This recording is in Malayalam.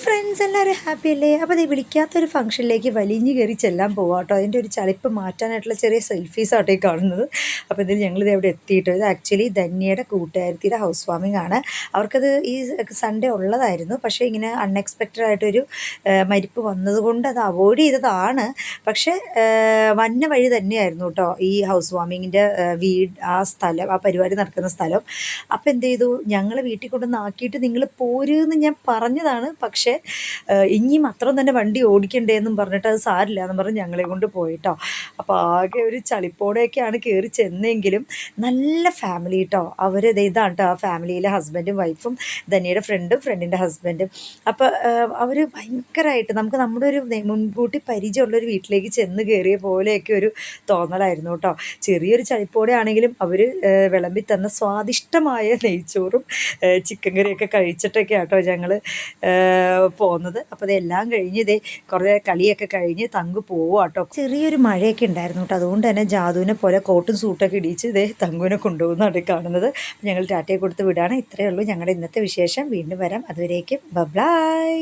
ഫ്രണ്ട്സ് എല്ലാവരും ഹാപ്പി അല്ലേ? അപ്പോൾ അത് വിളിക്കാത്തൊരു ഫംഗ്ഷനിലേക്ക് വലിഞ്ഞു കയറി ചെല്ലാൻ പോവാം കേട്ടോ. അതിൻ്റെ ഒരു ചളിപ്പ് മാറ്റാനായിട്ടുള്ള ചെറിയ സെൽഫീസ് ആട്ടോ ഈ കാണുന്നത്. അപ്പോൾ ഇതിൽ ഞങ്ങളിത് എവിടെ എത്തിയിട്ട് ഇത് ആക്ച്വലി ധന്യയുടെ കൂട്ടുകാരത്തിയുടെ ഹൗസ് വാമിംഗ് ആണ്. അവർക്കത് ഈ സൺഡേ ഉള്ളതായിരുന്നു. പക്ഷേ ഇങ്ങനെ അൺഎക്സ്പെക്റ്റഡ് ആയിട്ടൊരു മരിപ്പ് വന്നതുകൊണ്ട് അത് അവോയ്ഡ് ചെയ്തതാണ്. പക്ഷേ വന്ന വഴി തന്നെയായിരുന്നു കേട്ടോ ഈ ഹൗസ് വാമിങ്ങിൻ്റെ ആ സ്ഥലം, ആ പരിപാടി നടക്കുന്ന സ്ഥലം. അപ്പോൾ എന്ത് ചെയ്തു, ഞങ്ങൾ വീട്ടിൽ കൊണ്ടുവന്നാക്കിയിട്ട് നിങ്ങൾ പോരുമെന്ന് ഞാൻ പറഞ്ഞതാണ്. പക്ഷേ ഇനിയും അത്രയും തന്നെ വണ്ടി ഓടിക്കണ്ടേന്നും പറഞ്ഞിട്ട് അത് സാരില്ല എന്ന് പറഞ്ഞ് ഞങ്ങളെ കൊണ്ട് പോയിട്ടോ. അപ്പോൾ ആകെ ഒരു ചളിപ്പോടെയൊക്കെയാണ് കയറി ചെന്നെങ്കിലും നല്ല ഫാമിലി കേട്ടോ. അവർ ഇതാണ് കേട്ടോ ആ ഫാമിലിയിലെ ഹസ്ബൻഡും വൈഫും ധനിയുടെ ഫ്രണ്ടിൻ്റെ ഹസ്ബൻഡും. അപ്പോൾ അവർ ഭയങ്കരമായിട്ട് നമുക്ക് നമ്മുടെ ഒരു മുൻകൂട്ടി പരിചയമുള്ളൊരു വീട്ടിലേക്ക് ചെന്ന് കയറിയ പോലെയൊക്കെ ഒരു തോന്നലായിരുന്നു കേട്ടോ. ചെറിയൊരു ചളിപ്പോടെ ആണെങ്കിലും അവർ വിളമ്പി തന്ന സ്വാദിഷ്ടമായ നെയ്ച്ചോറും ചിക്കൻ കറിയൊക്കെ കഴിച്ചിട്ടൊക്കെ കേട്ടോ ഞങ്ങൾ പോകുന്നത്. അപ്പോൾ ഇതെല്ലാം കഴിഞ്ഞ് ഇതേ കുറേ കളിയൊക്കെ കഴിഞ്ഞ് തങ്കു പോവുക കേട്ടോ. ചെറിയൊരു മഴയൊക്കെ ഉണ്ടായിരുന്നു കേട്ടോ. അതുകൊണ്ട് തന്നെ ജാതുവിനെ പോലെ കോട്ടും സൂട്ടൊക്കെ ഇടിച്ച് ഇതേ തങ്കുവിനെ കൊണ്ടുപോകുന്നതാണ് കാണുന്നത്. ഞങ്ങൾ ടാറ്റയെ കൊടുത്ത് വിടുകയാണ്. ഇത്രയേ ഉള്ളൂ ഞങ്ങളുടെ ഇന്നത്തെ വിശേഷം. വീണ്ടും വരാം. അതുവരേക്കും ബൈ.